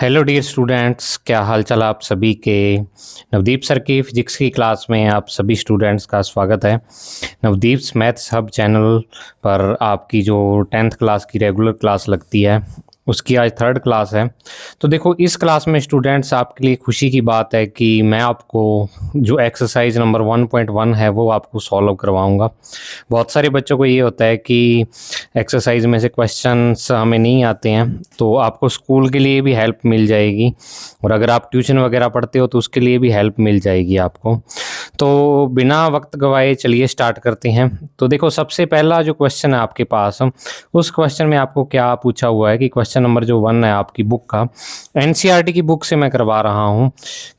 Hello dear students, क्या हाल चाल आप सभी के। नवदीप सर की फिजिक्स की क्लास में आप सभी स्टूडेंट्स का स्वागत है। नवदीप्स मैथ्स हब चैनल पर आपकी जो 10th क्लास की रेगुलर क्लास लगती है उसकी आज 3rd क्लास है। तो देखो, इस क्लास में स्टूडेंट्स आपके लिए खुशी की बात है कि मैं आपको जो एक्सरसाइज नंबर 1.1 है वो आपको सॉल्व करवाऊंगा। बहुत सारे बच्चों को ये होता है कि एक्सरसाइज में से क्वेश्चंस हमें नहीं आते हैं, तो आपको स्कूल के लिए भी हेल्प मिल जाएगी और अगर आप ट्यूशन वगैरह पढ़ते हो तो उसके लिए भी हेल्प मिल जाएगी आपको। तो बिना वक्त गवाए चलिए स्टार्ट करते हैं। तो देखो, सबसे पहला जो क्वेश्चन है आपके पास, उस क्वेश्चन में आपको क्या पूछा हुआ है कि क्वेश्चन नंबर जो 1 है आपकी बुक का, एनसीईआरटी की बुक से मैं करवा रहा हूं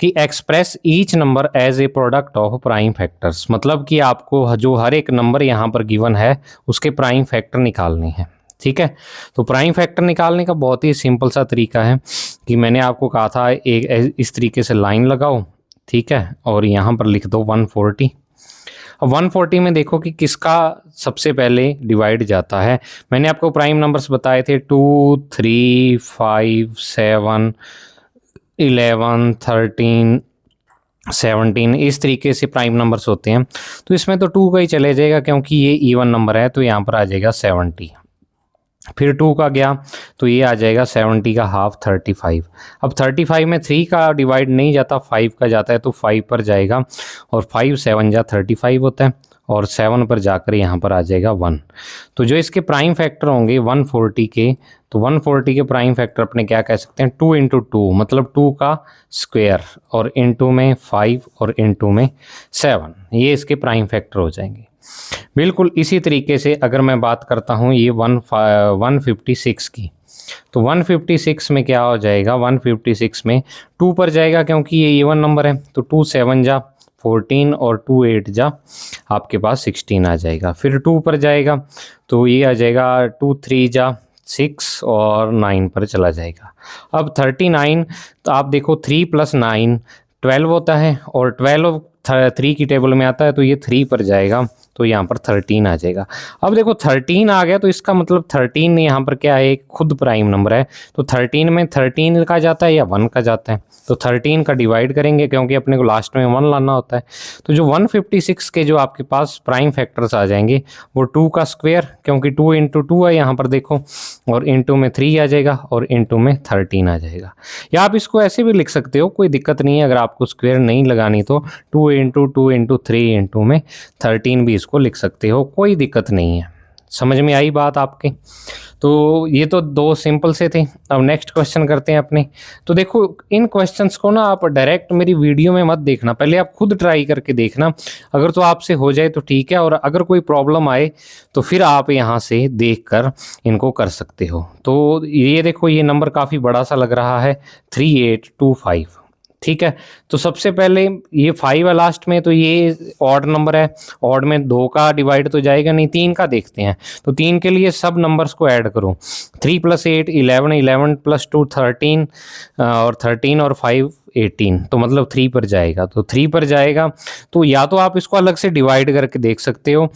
कि express each number as a product of prime factors. मतलब कि आपको जो हर एक नंबर यहां पर गिवन है उसके प्राइम फैक्टर निकालने हैं। ठीक है, तो प्राइम फैक्टर निकालने का बहुत ही सिंपल सा तरीका है कि मैंने आपको कहा था एक इस तरीके से लाइन लगाओ, ठीक है, और यहाँ पर लिख दो 140। अब 140 में देखो कि किसका सबसे पहले डिवाइड जाता है। मैंने आपको प्राइम नंबर्स बताए थे 2, 3, 5, 7, 11, 13, 17, इस तरीके से प्राइम नंबर्स होते हैं। तो इसमें तो 2 का ही चले जाएगा क्योंकि ये इवन नंबर है, तो यहाँ पर आ जाएगा 70। फिर 2 का गया तो ये आ जाएगा 70 का हाफ 35। अब 35 में 3 का डिवाइड नहीं जाता, 5 का जाता है, तो 5 पर जाएगा और 5 7 जा 35 होता है और 7 पर जाकर यहाँ पर आ जाएगा 1। तो जो इसके प्राइम फैक्टर होंगे 140 के, तो 140 के प्राइम फैक्टर अपने क्या कह सकते हैं, 2 इंटू 2 मतलब 2 का स्क्वायर और इंटू में 5 और इंटू में 7, ये इसके प्राइम फैक्टर हो जाएंगे। बिल्कुल इसी तरीके से अगर मैं बात करता हूँ ये 156 की, तो 156 में क्या हो जाएगा, 156 में 2 पर जाएगा क्योंकि ये इवन नंबर है, तो 2 7 जा 14 और 2 8 जा आपके पास 16 आ जाएगा। फिर 2 पर जाएगा तो ये आ जाएगा 2 3 जा 6 और 9 पर चला जाएगा। अब 39, तो आप देखो 3 + 9 12 होता है और 12 3 की टेबल में आता है, तो ये 3 पर जाएगा तो यहाँ पर 13 आ जाएगा। अब देखो 13 आ गया तो इसका मतलब 13 यहाँ पर क्या है, एक खुद प्राइम नंबर है, तो 13 में 13 का जाता है या 1 का जाता है, तो 13 का डिवाइड करेंगे क्योंकि अपने को लास्ट में 1 लाना होता है। तो जो 156 के जो आपके पास प्राइम फैक्टर्स आ जाएंगे वो 2 का स्क्वायर, क्योंकि 2 इंटू 2 है यहाँ पर देखो, और इंटू में 3 आ जाएगा और इंटू में 13 आ जाएगा। या आप इसको ऐसे भी लिख सकते हो, कोई दिक्कत नहीं है, अगर आपको स्क्वायर नहीं लगानी तो 2 इंटू 2 इंटू 3 इंटू में 13 भी इसको लिख सकते हो, कोई दिक्कत नहीं है। समझ में आई बात आपके? तो ये तो 2 सिंपल से थे। अब नेक्स्ट क्वेश्चन करते हैं अपने। तो देखो, इन क्वेश्चंस को ना आप डायरेक्ट मेरी वीडियो में मत देखना, पहले आप खुद ट्राई करके देखना। अगर तो आपसे हो जाए तो ठीक है, और अगर कोई प्रॉब्लम आए तो फिर आप यहाँ से देखकर इनको कर सकते हो। तो ये देखो, ये नंबर काफ़ी बड़ा सा लग रहा है 3825, ठीक है। तो सबसे पहले ये 5 है लास्ट में, तो ये ऑड नंबर है, ऑड में 2 का डिवाइड तो जाएगा नहीं, 3 का देखते हैं। तो 3 के लिए सब नंबर्स को ऐड करो, 3 + 8 11, 11 + 2 13 और 13 और 5 18, तो मतलब 3 पर जाएगा। तो 3 पर जाएगा तो या तो आप इसको अलग से डिवाइड करके देख सकते हो,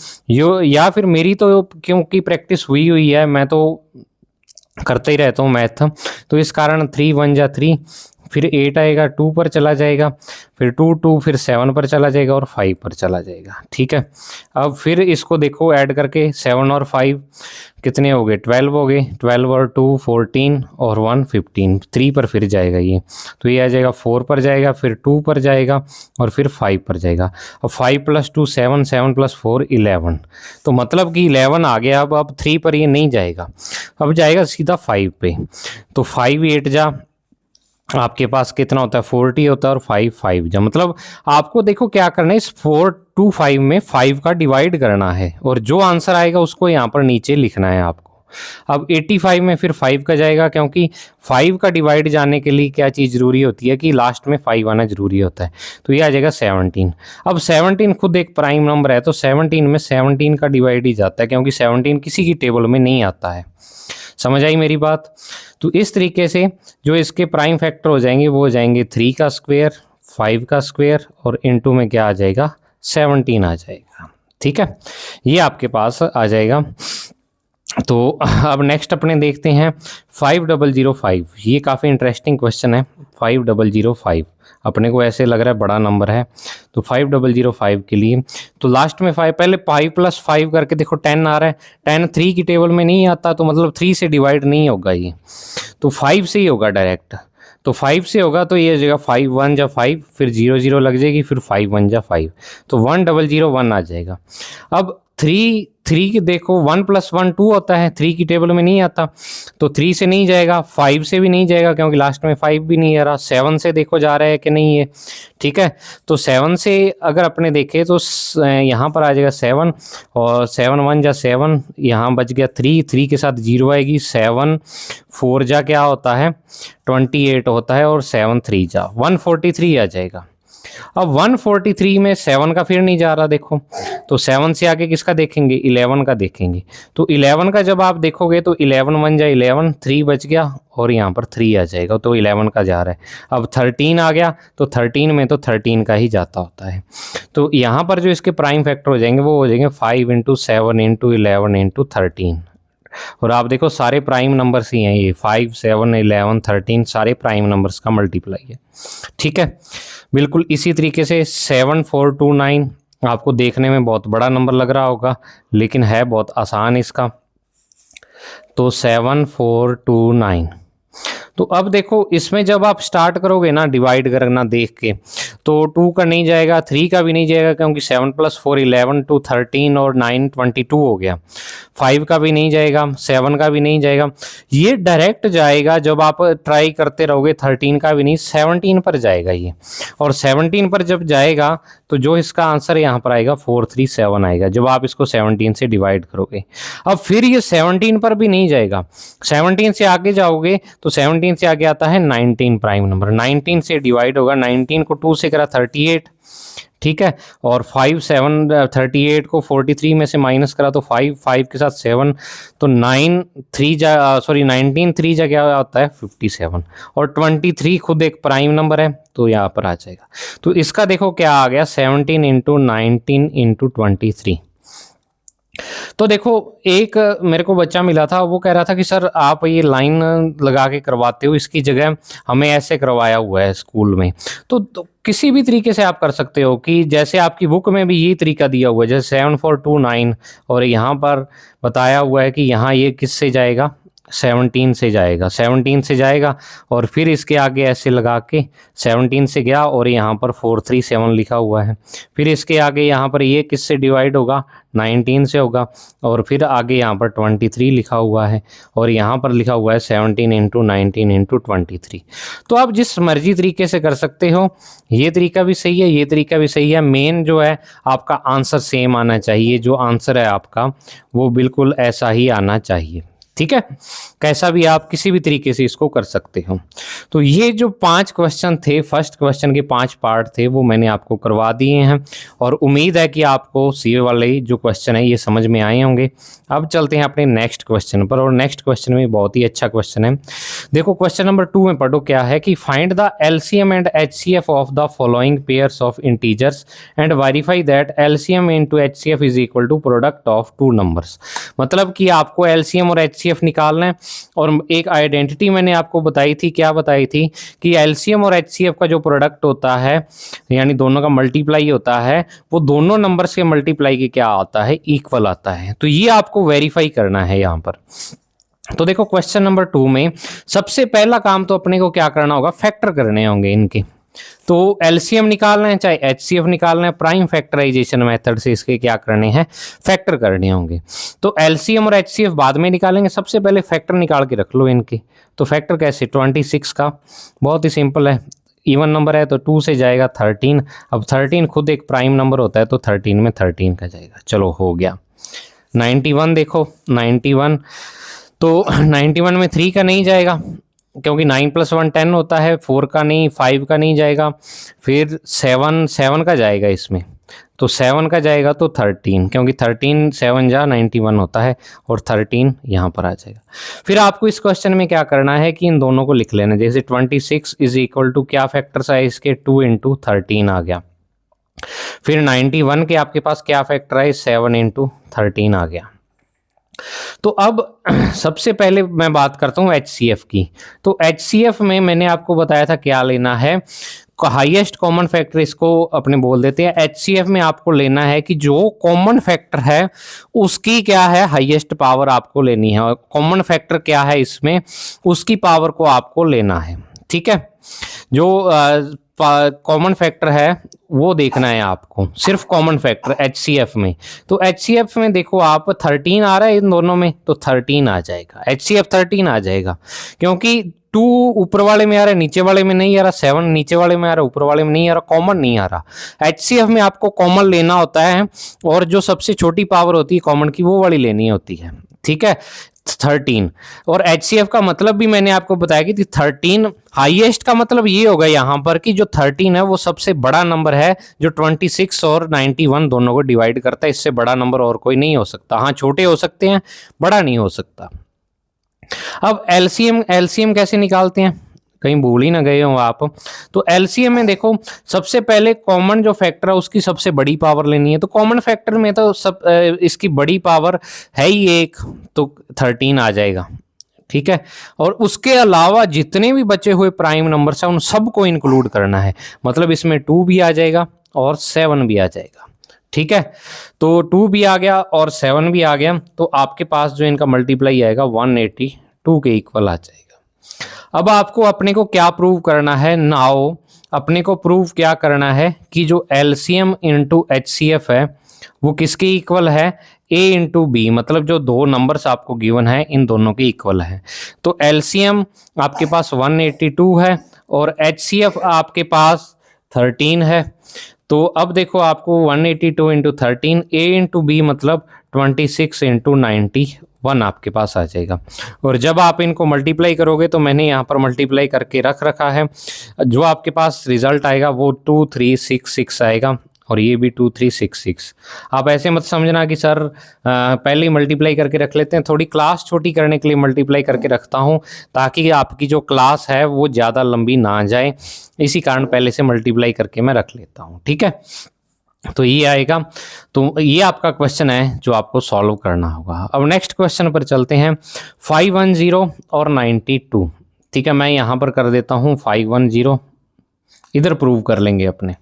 या फिर मेरी तो क्योंकि प्रैक्टिस हुई हुई है, मैं तो करता ही रहता हूँ मैथ, तो इस कारण 3 1 जा 3, फिर 8 आएगा 2 पर चला जाएगा, फिर 2 2 फिर 7 पर चला जाएगा और 5 पर चला जाएगा, ठीक है। अब फिर इसको देखो ऐड करके 7 और 5 कितने हो गए, 12 हो गए, 12 और 2 14 और 1 15, 3 पर फिर जाएगा ये, तो ये आ जाएगा 4 पर जाएगा, फिर 2 पर जाएगा और फिर 5 पर जाएगा। अब 5 + 2 7, 7 + 4 11, तो मतलब कि 11 आ गया। अब 3 पर ये नहीं जाएगा, अब जाएगा सीधा 5 पे, तो 5 8 जा आपके पास कितना होता है, 40 होता है, और 5 5 जा मतलब आपको देखो क्या करना है, इस 4 2 5 में 5 का डिवाइड करना है और जो आंसर आएगा उसको यहाँ पर नीचे लिखना है आपको। अब 85 में फिर 5 का जाएगा, क्योंकि 5 का डिवाइड जाने के लिए क्या चीज़ जरूरी होती है कि लास्ट में 5 आना जरूरी होता है, तो ये आ जाएगा 17। अब 17 खुद एक प्राइम नंबर है, तो 17 में 17 का डिवाइड ही जाता है, क्योंकि 17 किसी की टेबल में नहीं आता है। समझ आई मेरी बात? तो इस तरीके से जो इसके प्राइम फैक्टर हो जाएंगे वो हो जाएंगे 3 का स्क्वायर, 5 का स्क्वायर और इंटू में क्या आ जाएगा, 17 आ जाएगा, ठीक है। ये आपके पास आ जाएगा तो अब नेक्स्ट अपने देखते हैं 5005। ये काफ़ी इंटरेस्टिंग क्वेश्चन है। 5005 अपने को ऐसे लग रहा है बड़ा नंबर है, तो 5005 के लिए तो लास्ट में 5, पहले 5 + 5 करके देखो 10 आ रहा है। 10 3 की टेबल में नहीं आता, तो मतलब 3 से डिवाइड नहीं होगा ये, तो 5 से ही होगा डायरेक्ट। तो 5 से होगा तो ये हो जाएगा 5 1 जा 5, फिर 0 0 लग जाएगी, फिर 5 1 जा 5, तो 1001 आ जाएगा। अब 3 की देखो 1 + 1 2 होता है, 3 की टेबल में नहीं आता, तो 3 से नहीं जाएगा, 5 से भी नहीं जाएगा क्योंकि लास्ट में 5 भी नहीं आ रहा। 7 से देखो जा रहा है कि नहीं है, ठीक है। तो 7 से अगर अपने देखें तो यहाँ पर आ जाएगा 7, और 7 1 जा 7, यहाँ बच गया 3 के साथ 0 आएगी, 7 4 जा क्या होता है 28 होता है, और 7 3 जा 143 आ जाएगा। अब 143 में 7 का फिर नहीं जा रहा देखो, तो 7 से आगे किसका देखेंगे, 11 का देखेंगे। तो 11 का जब आप देखोगे तो 11 1 जा 11, 3 बच गया और यहाँ पर 3 आ जाएगा, तो 11 का जा रहा है। अब 13 आ गया, तो 13 में तो 13 का ही जाता होता है। तो यहाँ पर जो इसके प्राइम फैक्टर हो जाएंगे वो हो जाएंगे 5 × 7 × 11 × 13। और आप देखो सारे प्राइम नंबर्स ही हैं ये, 5 7 11 13 सारे प्राइम नंबर्स का मल्टीप्लाई है, ठीक है। बिल्कुल इसी तरीके से 7429 आपको देखने में बहुत बड़ा नंबर लग रहा होगा, लेकिन है बहुत आसान इसका। तो 7429, तो अब देखो इसमें जब आप स्टार्ट करोगे ना डिवाइड करना देख के, तो 2 का नहीं जाएगा, 3 का भी नहीं जाएगा क्योंकि 7 + 4 11 2 13 और 9 22 हो गया। 5 का भी नहीं जाएगा, 7 का भी नहीं जाएगा। ये डायरेक्ट जाएगा जब आप ट्राई करते रहोगे, 13 का भी नहीं, 17 पर जाएगा ये। और 17 पर जब जाएगा तो जो इसका आंसर यहाँ पर आएगा 437 आएगा, जब आप इसको 17 से डिवाइड करोगे। अब फिर ये 17 पर भी नहीं जाएगा, 17 से आगे जाओगे तो 17 से आगे आता है 19 प्राइम नंबर, 19 से डिवाइड होगा, 19 को 2 से करा 38, ठीक है। और 5 7 38 को 43 में से माइनस करा तो 5 5 के साथ 7, तो 9 3 जा सॉरी 19 3 जा क्या आता है 57, और 23 खुद एक प्राइम नंबर है तो यहाँ पर आ जाएगा। तो इसका देखो क्या आ गया 17 × 19 × 23। तो देखो एक मेरे को बच्चा मिला था, वो कह रहा था कि सर आप ये लाइन लगा के करवाते हो, इसकी जगह हमें ऐसे करवाया हुआ है स्कूल में। तो किसी भी तरीके से आप कर सकते हो कि जैसे आपकी बुक में भी ये तरीका दिया हुआ है, जैसे 7429, और यहाँ पर बताया हुआ है कि यहाँ ये किससे जाएगा 17 से जाएगा, 17 से जाएगा, और फिर इसके आगे ऐसे लगा के 17 से गया और यहाँ पर 437 लिखा हुआ है। फिर इसके आगे यहाँ पर ये किससे डिवाइड होगा 19 से होगा, और फिर आगे यहाँ पर 23 लिखा हुआ है, और यहाँ पर लिखा हुआ है 17 × 19 × 23। तो आप जिस मर्जी तरीके से कर सकते हो, ये तरीका भी सही है, ये तरीका भी सही है। मेन जो है आपका आंसर सेम आना चाहिए, जो आंसर है आपका वो बिल्कुल ऐसा ही आना चाहिए, ठीक है। कैसा भी आप किसी भी तरीके से इसको कर सकते हो। तो ये जो 5 क्वेश्चन थे, फर्स्ट क्वेश्चन के 5 पार्ट थे, वो मैंने आपको करवा दिए हैं, और उम्मीद है कि आपको सीए वाले जो क्वेश्चन है ये समझ में आए होंगे। अब चलते हैं अपने नेक्स्ट क्वेश्चन पर, और नेक्स्ट क्वेश्चन में बहुत ही अच्छा क्वेश्चन है। देखो क्वेश्चन नंबर 2 में पढ़ो क्या है कि find the LCM and HCF of the following pairs of integers and verify that LCM into HCF is equal to product of 2 numbers. मतलब कि आपको एलसीएम और एचसीएफ निकालना है, और एक आइडेंटिटी मैंने आपको बताई थी, क्या बताई थी कि एलसीएम और एचसीएफ का जो प्रोडक्ट होता है, यानी दोनों का मल्टीप्लाई होता है, वो दोनों नंबर्स के मल्टीप्लाई के क्या आता है इक्वल आता है। तो ये आपको वेरीफाई करना है यहाँ पर। तो देखो क्वेश्चन नंबर 2 में सबसे पहला काम तो अपने को क्या करना होगा, फैक्टर करने होंगे इनके। तो एलसीएम निकालना है चाहे एचसीएफ निकालना है, प्राइम फैक्टराइजेशन मेथड से इसके क्या करने हैं, फैक्टर करने होंगे। तो एलसीएम और एचसीएफ बाद में निकालेंगे, सबसे पहले फैक्टर निकाल के रख लो इनके। तो फैक्टर कैसे, 26 का बहुत ही सिंपल है, इवन नंबर है तो 2 से जाएगा 13। अब 13 खुद एक प्राइम नंबर होता है, तो 13 में 13 का जाएगा, चलो हो गया। 91 देखो 91, तो 91 में 3 का नहीं जाएगा क्योंकि 9 + 1 10 होता है, 4 का नहीं, 5 का नहीं जाएगा, फिर 7 का जाएगा इसमें, तो 7 का जाएगा तो 13, क्योंकि 13 7 जा 91 होता है, और 13 यहाँ पर आ जाएगा। फिर आपको इस क्वेश्चन में क्या करना है कि इन दोनों को लिख लेना, जैसे 26 इज इक्वल टू क्या फैक्टर्स है इसके, 2 × 13 आ गया। फिर 91 के आपके पास क्या फैक्टर है, 7 × 13 आ गया। तो अब सबसे पहले मैं बात करता हूँ HCF की। तो HCF में मैंने आपको बताया था क्या लेना है, हाईएस्ट कॉमन फैक्टर इसको अपने बोल देते हैं। HCF में आपको लेना है कि जो कॉमन फैक्टर है उसकी क्या है हाईएस्ट पावर आपको लेनी है, और कॉमन फैक्टर क्या है इसमें उसकी पावर को आपको लेना है। ठीक है, जो कॉमन फैक्टर है वो देखना है आपको, सिर्फ कॉमन फैक्टर HCF में। तो HCF में देखो आप 13 आ रहा है इन दोनों में, तो 13 आ जाएगा, HCF 13 आ जाएगा, क्योंकि 2 ऊपर वाले में आ रहा है नीचे वाले में नहीं आ रहा, 7 नीचे वाले में आ रहा ऊपर वाले में नहीं आ रहा, कॉमन नहीं आ रहा। HCF में आपको कॉमन लेना होता है और जो सबसे छोटी पावर होती है कॉमन की वो वाली लेनी होती है। ठीक है, 13। और HCF का मतलब भी मैंने आपको बताया कि 13 हाईएस्ट का मतलब ये होगा यहाँ पर कि जो 13 है वो सबसे बड़ा नंबर है, जो 26 और 91 दोनों को डिवाइड करता है। इससे बड़ा नंबर और कोई नहीं हो सकता। हाँ, छोटे हो सकते हैं, बड़ा नहीं हो सकता। अब एलसीएम कैसे निकालते हैं, कहीं भूल ही ना गए हो आप। तो एलसीएम में देखो सबसे पहले कॉमन जो फैक्टर है उसकी सबसे बड़ी पावर लेनी है। तो कॉमन फैक्टर में तो इसकी बड़ी पावर है ही एक, तो 13 आ जाएगा। ठीक है, और उसके अलावा जितने भी बचे हुए प्राइम नंबर्स हैं उन सबको इंक्लूड करना है, मतलब इसमें 2 भी आ जाएगा और 7 भी आ जाएगा। ठीक है, तो 2 भी आ गया और 7 भी आ गया, तो आपके पास जो इनका मल्टीप्लाई आएगा 182 के इक्वल आ जाएगा। अब आपको अपने को क्या प्रूव करना है, नाउ अपने को प्रूव क्या करना है कि जो एलसीएम इंटू HCF है वो किसके इक्वल है, A इंटू बी, मतलब जो दो नंबर्स आपको गिवन है इन दोनों के इक्वल है। तो एलसीएम आपके पास 182 है और HCF आपके पास 13 है। तो अब देखो आपको 182 इंटू 13, A इंटू बी मतलब 26 इंटू 91 आपके पास आ जाएगा। और जब आप इनको मल्टीप्लाई करोगे तो मैंने यहाँ पर मल्टीप्लाई करके रख रखा है, जो आपके पास रिजल्ट आएगा वो 2366 आएगा और ये भी 2366। आप ऐसे मत समझना कि सर पहले ही मल्टीप्लाई करके रख लेते हैं, थोड़ी क्लास छोटी करने के लिए मल्टीप्लाई करके रखता हूँ ताकि आपकी जो क्लास है वो ज़्यादा लंबी ना जाए, इसी कारण पहले से मल्टीप्लाई करके मैं रख लेता हूँ। ठीक है, तो ये आएगा। तो ये आपका क्वेश्चन है जो आपको सॉल्व करना होगा। अब नेक्स्ट क्वेश्चन पर चलते हैं, 510 और 92। ठीक है, मैं यहाँ पर कर देता हूँ 510, इधर प्रूव कर लेंगे अपने।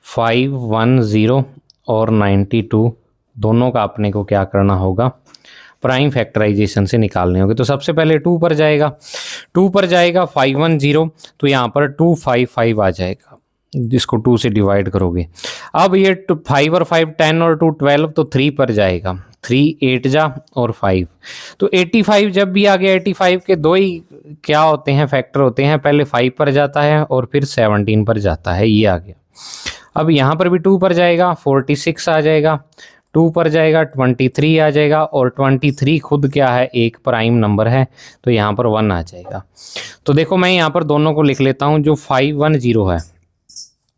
510 और 92 दोनों का अपने को क्या करना होगा, प्राइम फैक्टराइजेशन से निकालने होंगे। तो सबसे पहले 2 पर जाएगा, 2 पर जाएगा 510, तो यहाँ पर 255 आ जाएगा, जिसको 2 से डिवाइड करोगे। अब ये 5 और 5 10 और 2 12, तो 3 पर जाएगा, 3 8 जा और 5, तो 85 जब भी आ गया। 85 के दो ही क्या होते हैं फैक्टर होते हैं, पहले 5 पर जाता है और फिर 17 पर जाता है, ये आ गया। अब यहाँ पर भी 2 पर जाएगा 46 आ जाएगा, 2 पर जाएगा 23 आ जाएगा, और 23 खुद क्या है, एक प्राइम नंबर है, तो यहाँ पर 1 आ जाएगा। तो देखो मैं यहाँ पर दोनों को लिख लेता हूँ। जो 510 है,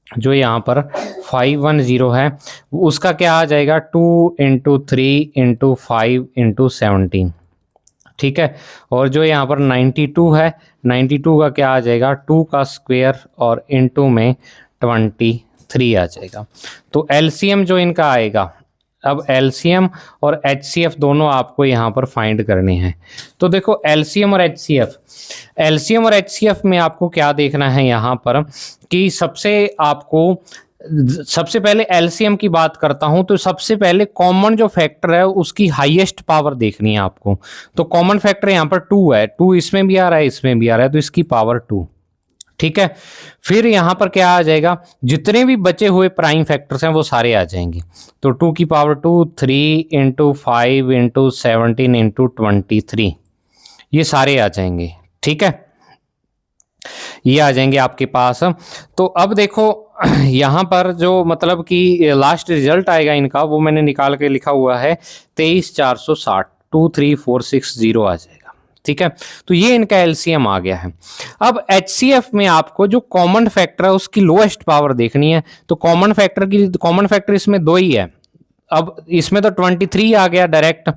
जो यहाँ पर 510 है उसका क्या आ जाएगा, 2 इंटू 3 इंटू 5 इंटू 17। ठीक है, और जो यहाँ पर 92 है, 92 का क्या आ जाएगा, 2 का स्क्वायर और इंटू में 23 आ जाएगा। तो एलसीएम जो इनका आएगा, अब एलसीएम और HCF दोनों आपको यहाँ पर फाइंड करने हैं। तो देखो एलसीएम और HCF में आपको क्या देखना है यहाँ पर कि सबसे पहले एलसीएम की बात करता हूं, तो सबसे पहले कॉमन जो फैक्टर है उसकी हाईएस्ट पावर देखनी है आपको। तो कॉमन फैक्टर यहाँ पर 2 है, 2 इसमें भी आ रहा है इसमें भी आ रहा है, तो इसकी पावर 2। ठीक है, फिर यहाँ पर क्या आ जाएगा, जितने भी बचे हुए प्राइम फैक्टर्स हैं वो सारे आ जाएंगे। तो 2 की पावर 2, 3 इंटू 5 इंटू 17 इंटू 23, ये सारे आ जाएंगे। ठीक है, ये आ जाएंगे आपके पास। तो अब देखो यहाँ पर जो मतलब कि लास्ट रिजल्ट आएगा इनका, वो मैंने निकाल के लिखा हुआ है 23460, 23460 आ जाएगा। ठीक है, तो ये इनका एलसीएम आ गया है। अब HCF में आपको जो कॉमन फैक्टर है उसकी लोएस्ट पावर देखनी है। तो कॉमन फैक्टर इसमें 2 ही है। अब इसमें तो 23 आ गया डायरेक्ट,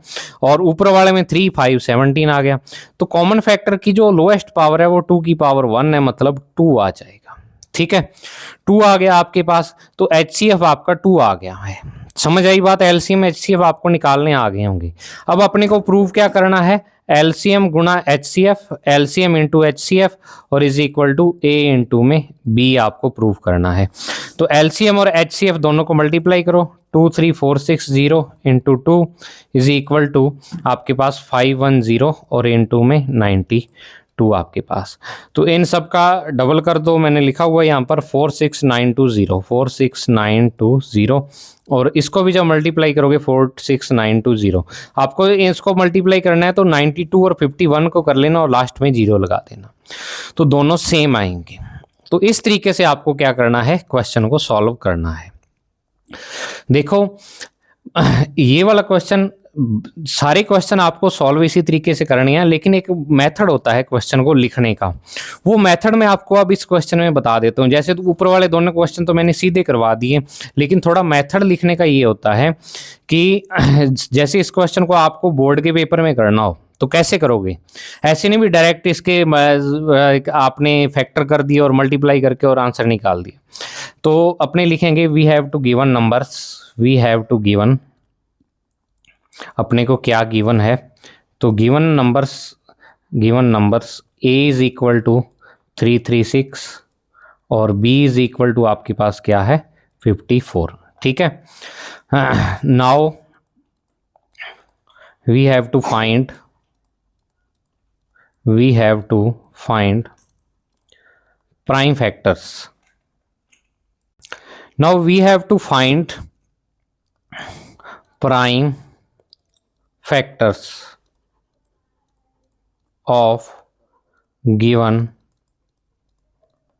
और ऊपर वाले में 3 5 17 आ गया। तो कॉमन फैक्टर की जो लोएस्ट पावर है वो 2 की पावर 1 है, मतलब 2 आ जाएगा। ठीक है, 2 आ गया आपके पास, तो HCF आपका 2 आ गया है। समझ आई बात। एलसीएम एचसीएफ आपको निकालने आ गए होंगे। अब अपने को प्रूव क्या करना है, एलसीएम गुणा एचसीएफ, एलसीएम इंटू एचसीएफ और is equal to A into में बी आपको प्रूव करना है। तो एलसीएम और एचसीएफ दोनों को मल्टीप्लाई करो, 23460 इंटू 2 इज इक्वल टू आपके पास 510 और इंटू में 92 आपके पास। तो इन सब का डबल कर दो, मैंने लिखा हुआ है यहाँ पर 46920, 46920 और इसको भी जब मल्टीप्लाई करोगे 46920, आपको इसको मल्टीप्लाई करना है तो 92 और 51 को कर लेना और लास्ट में 0 लगा देना, तो दोनों सेम आएंगे। तो इस तरीके से आपको क्या करना है, क्वेश्चन को सॉल्व करना है। देखो ये वाला क्वेश्चन, सारे क्वेश्चन आपको सॉल्व इसी तरीके से करने हैं, लेकिन एक मेथड होता है क्वेश्चन को लिखने का, वो मेथड मैं आपको अब इस क्वेश्चन में बता देता हूँ। जैसे तो ऊपर वाले दोनों क्वेश्चन तो मैंने सीधे करवा दिए, लेकिन थोड़ा मेथड लिखने का ये होता है कि जैसे इस क्वेश्चन को आपको बोर्ड के पेपर में करना हो तो कैसे करोगे, ऐसे नहीं भी डायरेक्ट इसके आपने फैक्टर कर दिया और मल्टीप्लाई करके और आंसर निकाल दिया। तो अपने लिखेंगे we have two given numbers, we have two given, अपने को क्या गिवन है, तो given numbers A is equal to 336 और बी इज इक्वल टू आपके पास क्या है 54। ठीक है, now we have to find prime factors. Now we have to find prime factors of given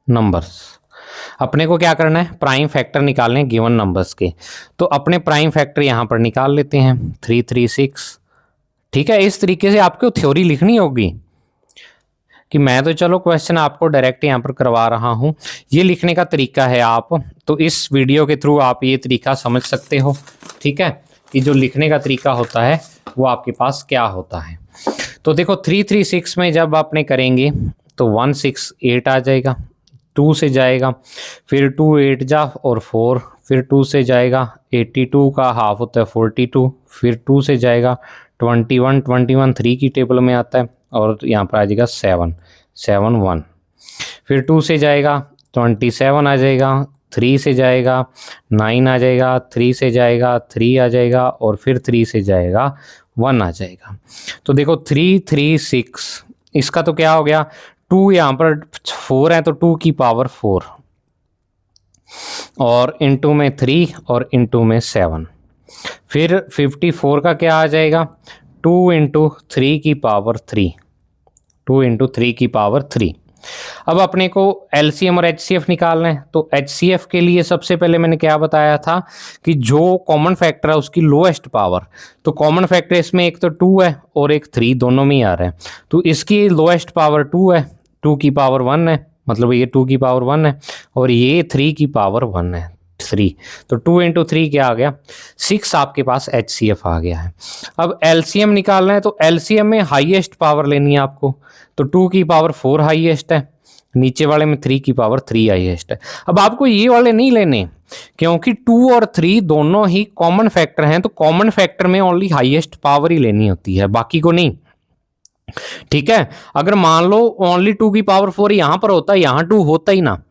numbers। अपने को क्या करना है, प्राइम फैक्टर निकालने हैं गिवन नंबर्स के। तो अपने प्राइम फैक्टर यहां पर निकाल लेते हैं 336। ठीक है, इस तरीके से आपको थ्योरी लिखनी होगी कि मैं तो चलो क्वेश्चन आपको डायरेक्ट यहां पर करवा रहा हूं, ये लिखने का तरीका है। आप तो इस वीडियो के थ्रू आप ये तरीका समझ सकते हो। ठीक है, कि जो लिखने का तरीका होता है वो आपके पास क्या होता है। तो देखो 336 में जब आपने करेंगे तो 168 आ जाएगा, 2 से जाएगा, फिर 2 8 जा और 4, फिर 2 से जाएगा 82 का हाफ होता है 42, फिर 2 से जाएगा 21 3 की टेबल में आता है और यहाँ पर आ जाएगा 7 1, फिर 2 से जाएगा 27 आ जाएगा, 3 से जाएगा 9 आ जाएगा, 3 से जाएगा 3 आ जाएगा और फिर 3 से जाएगा 1 आ जाएगा। तो देखो 336 इसका तो क्या हो गया, 2 यहाँ पर 4 है तो 2 की पावर 4 और इंटू में 3 और इंटू में 7, फिर 54 का क्या आ जाएगा 2 इंटू 3 की पावर 3, 2 इंटू 3 की पावर 3। अब अपने को एलसीएम और एचसीएफ निकालना है। तो एचसीएफ के लिए सबसे पहले मैंने क्या बताया था कि जो कॉमन फैक्टर है उसकी लोएस्ट पावर, तो कॉमन फैक्टर इसमें एक तो 2 है और एक 3, दोनों में ही आ रहा है। तो इसकी लोएस्ट पावर 2 है, 2 की पावर 1 है, मतलब ये 2 की पावर 1 है और ये 3 की पावर 1 है 3। तो 2 इंटू 3 क्या आ गया 6 आपके पास एचसीएफ आ गया है। अब एलसीएम निकालना है तो एलसीएम में हाईएस्ट पावर लेनी है आपको, तो 2 की पावर 4 हाईएस्ट है, नीचे वाले में 3 की पावर 3 हाईएस्ट है। अब आपको ये वाले नहीं लेने क्योंकि 2 और 3 दोनों ही कॉमन फैक्टर हैं, तो कॉमन फैक्टर में ओनली हाईएस्ट पावर ही लेनी होती है, बाकी को नहीं। ठीक है, अगर मान लो ओनली 2 की पावर 4 यहां पर होता, यहां 2 होता ही ना,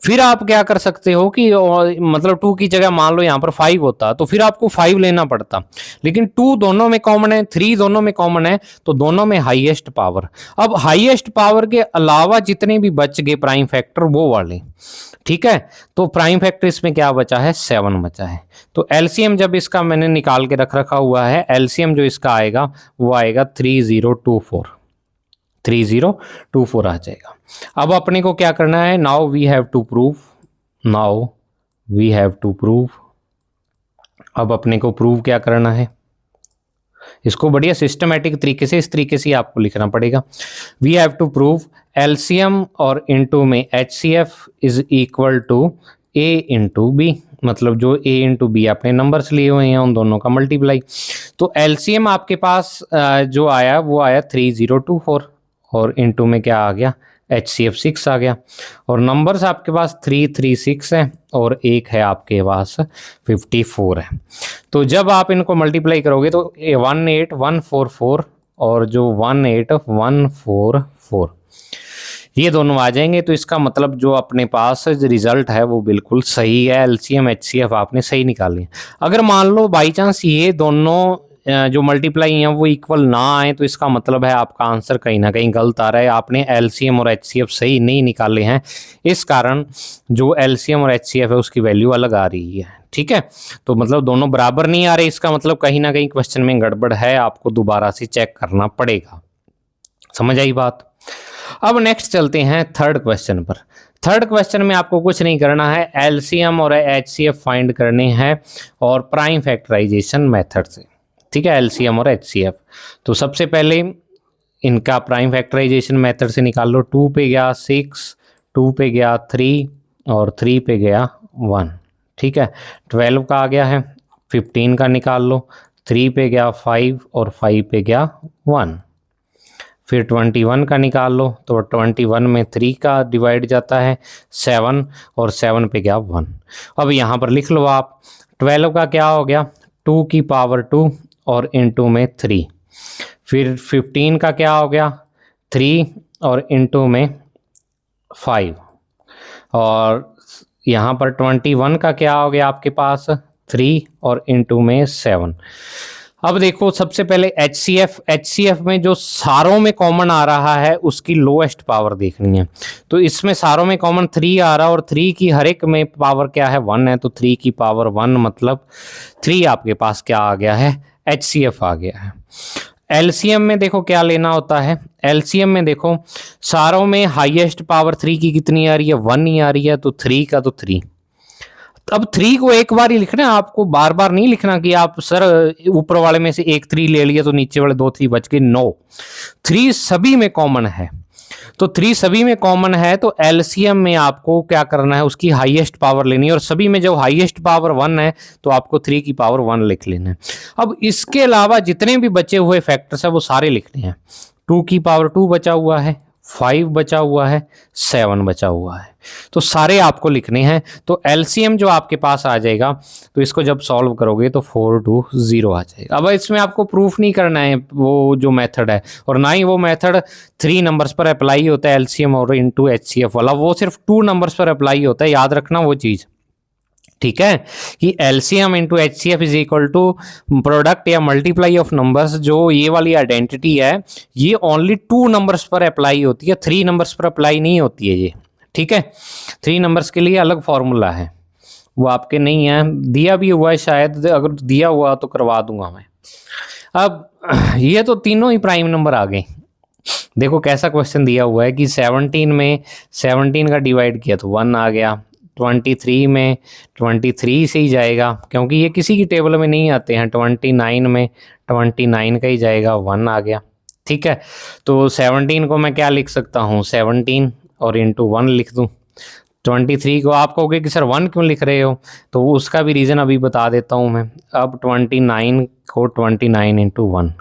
फिर आप क्या कर सकते हो कि मतलब 2 की जगह मान लो यहाँ पर 5 होता तो फिर आपको 5 लेना पड़ता, लेकिन 2 दोनों में कॉमन है, 3 दोनों में कॉमन है, तो दोनों में हाईएस्ट पावर। अब हाईएस्ट पावर के अलावा जितने भी बच गए प्राइम फैक्टर वो वाले। ठीक है, तो प्राइम फैक्टर इसमें क्या बचा है 7 बचा है। तो एलसीएम जब इसका मैंने निकाल के रखा हुआ है, एलसीएम जो इसका आएगा वो आएगा 3024 आ जाएगा। अब अपने को क्या करना है, now we have to prove, अब अपने को प्रूव क्या करना है, इसको बढ़िया सिस्टमैटिक तरीके से इस तरीके से आपको लिखना पड़ेगा। We have to prove LCM और इनटू में HCF is equal to A into B, मतलब जो ए इंटू बी आपने नंबर्स लिए हुए हैं उन दोनों का मल्टीप्लाई। तो एलसीएम आपके पास जो आया वो आया 3024 और इनटू में क्या आ गया HCF6 आ गया। और नंबर्स आपके पास 336 है और एक है आपके पास 54 है। तो जब आप इनको मल्टीप्लाई करोगे तो 18144 और जो 18144 ये दोनों आ जाएंगे। तो इसका मतलब जो अपने पास रिजल्ट है वो बिल्कुल सही है, LCM HCF आपने सही निकाली। अगर मान लो बाई चांस ये दोनों जो मल्टीप्लाई हैं वो इक्वल ना आए तो इसका मतलब है आपका आंसर कहीं ना कहीं गलत आ रहा है, आपने LCM और HCF सही नहीं निकाले हैं, इस कारण जो LCM और HCF है उसकी वैल्यू अलग आ रही है। ठीक है, तो मतलब दोनों बराबर नहीं आ रहे, इसका मतलब कहीं ना कहीं क्वेश्चन में गड़बड़ है, आपको दोबारा से चेक करना पड़ेगा। समझ आई बात। अब नेक्स्ट चलते हैं थर्ड क्वेश्चन पर। थर्ड क्वेश्चन में आपको कुछ नहीं करना है, LCM और HCF फाइंड करने हैं और प्राइम फैक्टराइजेशन मेथड से। ठीक है, LCM और HCF। तो सबसे पहले इनका प्राइम फैक्टराइजेशन मेथड से निकाल लो। 2 पे गया 6, 2 पे गया 3 और 3 पे गया 1। ठीक है, 12 का आ गया है, 15 का निकाल लो। 3 पे गया 5 और 5 पे गया 1। फिर 21 का निकाल लो, तो 21 में 3 का डिवाइड जाता है 7 और 7 पे गया 1। अब यहाँ पर लिख लो आप, 12 का क्या हो गया 2 की पावर 2 और इनटू में 3। फिर 15 का क्या हो गया 3 और इनटू में 5। और यहाँ पर 21 का क्या हो गया आपके पास 3 और इनटू में 7। अब देखो सबसे पहले HCF में जो सारों में कॉमन आ रहा है उसकी लोएस्ट पावर देखनी है। तो इसमें सारों में कॉमन 3 आ रहा है और 3 की हर एक में पावर क्या है 1 है, तो 3 की पावर 1 मतलब 3 आपके पास क्या आ गया है HCF आ गया है। LCM में देखो क्या लेना होता है, LCM में देखो सारों में हाईएस्ट पावर 3 की कितनी आ रही है 1 ही आ रही है, तो 3 का तो 3। अब 3 को एक बार ही लिखना है, आपको बार बार नहीं लिखना कि आप सर ऊपर वाले में से एक 3 ले लिया तो नीचे वाले 2 3 बच गए। नो, 3 सभी में कॉमन है, तो 3 सभी में कॉमन है, तो LCM में आपको क्या करना है उसकी हाईएस्ट पावर लेनी है, और सभी में जब हाईएस्ट पावर 1 है तो आपको 3 की पावर 1 लिख लेना है। अब इसके अलावा जितने भी बचे हुए फैक्टर्स है वो सारे लिखने हैं। 2 की पावर 2 बचा हुआ है, 5 बचा हुआ है, 7 बचा हुआ है, तो सारे आपको लिखने हैं। तो LCM जो आपके पास आ जाएगा तो इसको जब सॉल्व करोगे तो 420 आ जाएगा। अब इसमें आपको प्रूफ नहीं करना है वो जो मेथड है, और ना ही वो मेथड 3 नंबर्स पर अप्लाई होता है LCM और इनटू HCF वाला, वो सिर्फ 2 नंबर्स पर अप्लाई होता है, याद रखना वो चीज़। ठीक है, कि LCM into HCF is equal to product या मल्टीप्लाई ऑफ नंबर्स, जो ये वाली आइडेंटिटी है ये ओनली 2 नंबर्स पर अप्लाई होती है, 3 नंबर्स पर अप्लाई नहीं होती है ये। ठीक है, 3 नंबर्स के लिए अलग फॉर्मूला है, वो आपके नहीं है, दिया भी हुआ है शायद, अगर दिया हुआ तो करवा दूंगा मैं। अब ये तो तीनों ही प्राइम नंबर आ गए। देखो कैसा क्वेश्चन दिया हुआ है कि 17 में 17 का डिवाइड किया तो 1 आ गया, 23 में 23 से ही जाएगा क्योंकि ये किसी की टेबल में नहीं आते हैं, 29 में 29 का ही जाएगा, 1 आ गया। ठीक है, तो 17 को मैं क्या लिख सकता हूँ 17 और इंटू 1 लिख दूँ। 23 को आप कहोगे कि सर 1 क्यों लिख रहे हो, तो उसका भी रीज़न अभी बता देता हूँ मैं। अब 29 को 29 इंटू 1,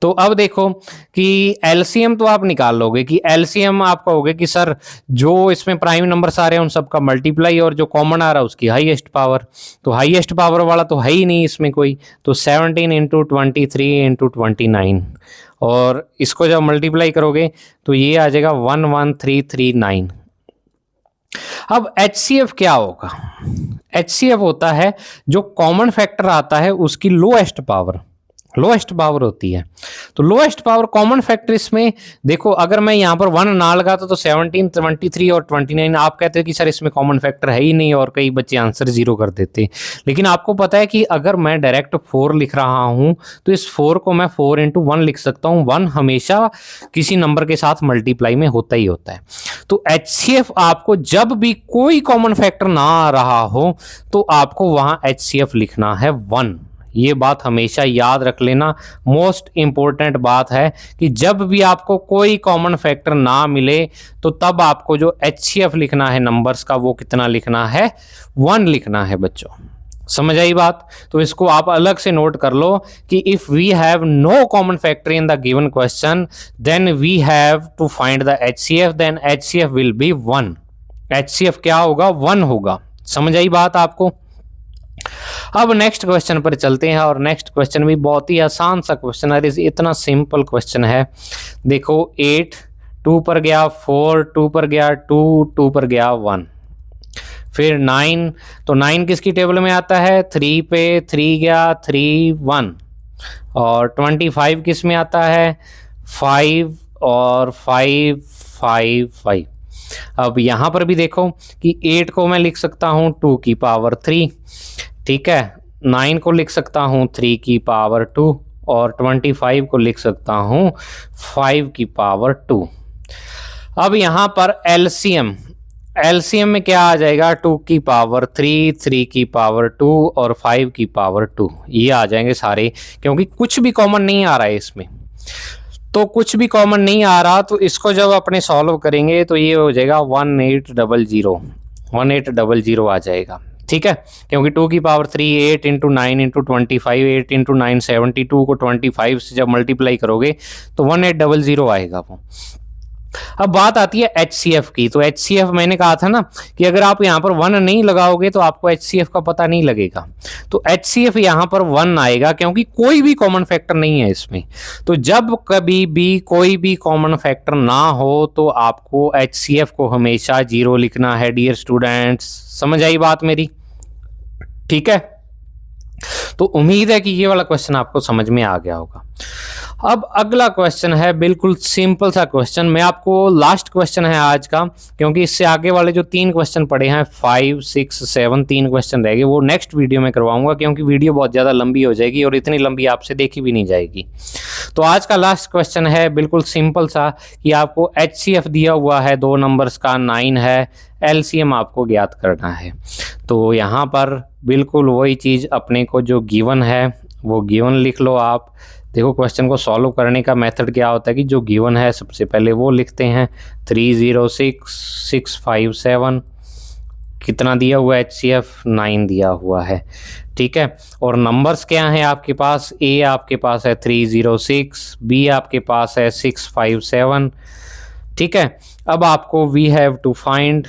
तो अब देखो कि LCM तो आप निकाल लोगे कि LCM आप कहोगे कि सर जो इसमें प्राइम नंबर सारे हैं उन सबका मल्टीप्लाई और जो कॉमन आ रहा है उसकी हाईएस्ट पावर, तो हाईएस्ट पावर वाला तो है ही नहीं इसमें कोई, तो 17 इंटू 23 इंटू 29, और इसको जब मल्टीप्लाई करोगे तो ये आ जाएगा 11339। अब HCF क्या होगा, HCF होता है जो कॉमन फैक्टर आता है उसकी लोएस्ट पावर होती है। तो लोएस्ट पावर कॉमन फैक्टर इसमें देखो, अगर मैं यहाँ पर 1 ना लगाता तो 17, 23 और 29, आप कहते हैं कि सर इसमें कॉमन फैक्टर है ही नहीं, और कई बच्चे आंसर 0 कर देते। लेकिन आपको पता है कि अगर मैं डायरेक्ट 4 लिख रहा हूँ तो इस 4 को मैं 4 इंटू 1 लिख सकता हूँ। 1 हमेशा किसी नंबर के साथ मल्टीप्लाई में होता ही होता है। तो HCF आपको जब भी कोई कॉमन फैक्टर ना आ रहा हो तो आपको वहाँ HCF लिखना है 1। ये बात हमेशा याद रख लेना, मोस्ट इंपॉर्टेंट बात है कि जब भी आपको कोई कॉमन फैक्टर ना मिले तो तब आपको जो HCF लिखना है नंबर्स का वो कितना लिखना है 1 लिखना है बच्चों। समझ आई बात? तो इसको आप अलग से नोट कर लो कि if we have no common factor in the given question then we have to find the HCF, then HCF will be 1। HCF क्या होगा? 1 होगा। समझ आई बात आपको? अब नेक्स्ट क्वेश्चन पर चलते हैं, और नेक्स्ट क्वेश्चन भी बहुत ही आसान सा क्वेश्चन है, इतना सिंपल क्वेश्चन है। देखो 8 2 पर गया, 4 2 पर गया, 2 2 पर गया, 1, फिर 9, तो 9 किसकी टेबल में आता है? 3 पे 3 गया, 3 1, और 25 किस में आता है? 5 और 5 5 5। अब यहाँ पर भी देखो कि 8 को मैं लिख सकता हूँ 2 की पावर 3, ठीक है, 9 को लिख सकता हूँ 3 की पावर 2, और 25 को लिख सकता हूँ 5 की पावर 2। अब यहाँ पर एलसीएम में क्या आ जाएगा? 2 की पावर 3, 3 की पावर 2 और 5 की पावर 2, ये आ जाएंगे सारे, क्योंकि कुछ भी कॉमन नहीं आ रहा है इसमें। तो कुछ भी कॉमन नहीं आ रहा, तो इसको जब अपने सॉल्व करेंगे तो ये हो जाएगा 1800 आ जाएगा, ठीक है, क्योंकि 2 की पावर 3 8 इंटू 9 इंटू 25, 8 इंटू 9 72 को 25 से जब मल्टीप्लाई करोगे तो 1800 आएगा वो। अब बात आती है HCF की। तो HCF मैंने कहा था ना कि अगर आप यहाँ पर 1 नहीं लगाओगे तो आपको HCF का पता नहीं लगेगा। तो HCF यहाँ पर 1 आएगा, क्योंकि कोई भी कॉमन फैक्टर नहीं है इसमें। तो जब कभी भी कोई भी कॉमन फैक्टर ना हो तो आपको HCF को हमेशा 0 लिखना है डियर स्टूडेंट्स। समझ आई बात मेरी? ठीक है, तो उम्मीद है कि ये वाला क्वेश्चन आपको समझ में आ गया होगा। अब अगला क्वेश्चन है बिल्कुल सिंपल सा क्वेश्चन, मैं आपको लास्ट क्वेश्चन है आज का, क्योंकि इससे आगे वाले जो 3 क्वेश्चन पड़े हैं 5 6 7 3 क्वेश्चन रह गए, वो नेक्स्ट वीडियो में करवाऊंगा, क्योंकि वीडियो बहुत ज़्यादा लंबी हो जाएगी और इतनी लंबी आपसे देखी भी नहीं जाएगी। तो आज का लास्ट क्वेश्चन है बिल्कुल सिंपल सा कि आपको HCF दिया हुआ है 2 नंबर्स का 9 है, LCM आपको ज्ञात करना है। तो यहाँ पर बिल्कुल वही चीज़ अपने को जो गिवन है वो गिवन लिख लो आप। देखो क्वेश्चन को सॉल्व करने का मेथड क्या होता है कि जो गिवन है सबसे पहले वो लिखते हैं। 306657 कितना दिया हुआ है? HCF 9 दिया हुआ है, ठीक है। और नंबर्स क्या हैं आपके पास? A आपके पास है 306, B आपके पास है 657, ठीक है। अब आपको वी हैव टू फाइंड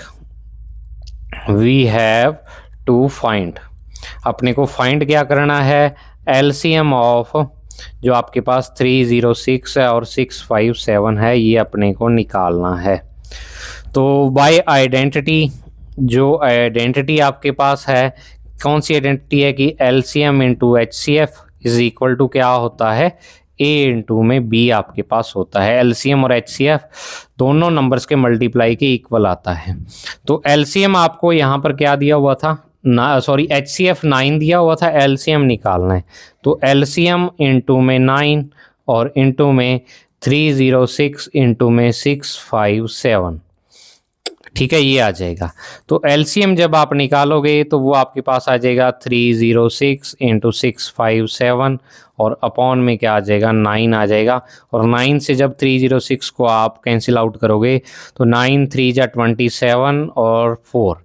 अपने को फाइंड क्या करना है? LCM ऑफ जो आपके पास 306 है और 657 है, ये अपने को निकालना है। तो बाय आइडेंटिटी, जो आइडेंटिटी आपके पास है, कौन सी आइडेंटिटी है कि LCM into HCF is equal to क्या होता है? A इंटू में B आपके पास होता है। LCM और HCF दोनों नंबर्स के मल्टीप्लाई के इक्वल आता है। तो LCM आपको यहाँ पर क्या दिया हुआ था? HCF 9 दिया हुआ था, LCM निकालना है। तो LCM इंटू में 9 और इंटू में 306 इंटू में 657, ठीक है, ये आ जाएगा। तो LCM जब आप निकालोगे तो वो आपके पास आ जाएगा 306 इंटू 657 और अपॉन में क्या आ जाएगा? 9 आ जाएगा। और 9 से जब 306 को आप कैंसिल आउट करोगे तो 9 3 जा 27 और 4,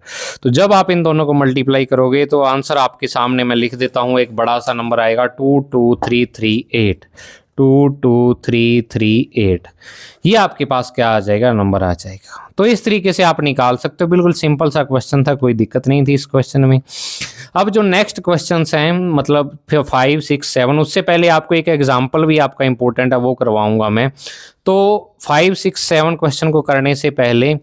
तो जब आप इन दोनों को मल्टीप्लाई करोगे तो आंसर आपके सामने मैं लिख देता हूँ, एक बड़ा सा नंबर आएगा 22338। 22338 ये आपके पास क्या आ जाएगा? नंबर आ जाएगा। तो इस तरीके से आप निकाल सकते हो। बिल्कुल सिंपल सा क्वेश्चन था, कोई दिक्कत नहीं थी इस क्वेश्चन में। अब जो नेक्स्ट क्वेश्चंस हैं मतलब 5 6 7, उससे पहले आपको एक एग्जांपल भी आपका इंपॉर्टेंट है वो करवाऊंगा मैं। तो 5 6 7 क्वेश्चन को करने से पहले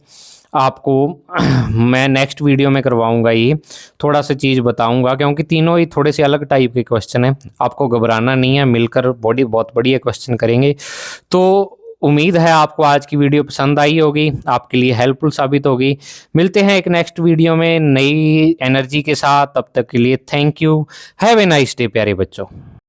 आपको मैं नेक्स्ट वीडियो में करवाऊंगा, ये थोड़ा सा चीज़ बताऊंगा, क्योंकि तीनों ही थोड़े से अलग टाइप के क्वेश्चन हैं। आपको घबराना नहीं है, मिलकर बहुत बढ़िया क्वेश्चन करेंगे। तो उम्मीद है आपको आज की वीडियो पसंद आई होगी, आपके लिए हेल्पफुल साबित होगी। मिलते हैं एक नेक्स्ट वीडियो में नई एनर्जी के साथ, तब तक के लिए thank you, have a nice day प्यारे बच्चों।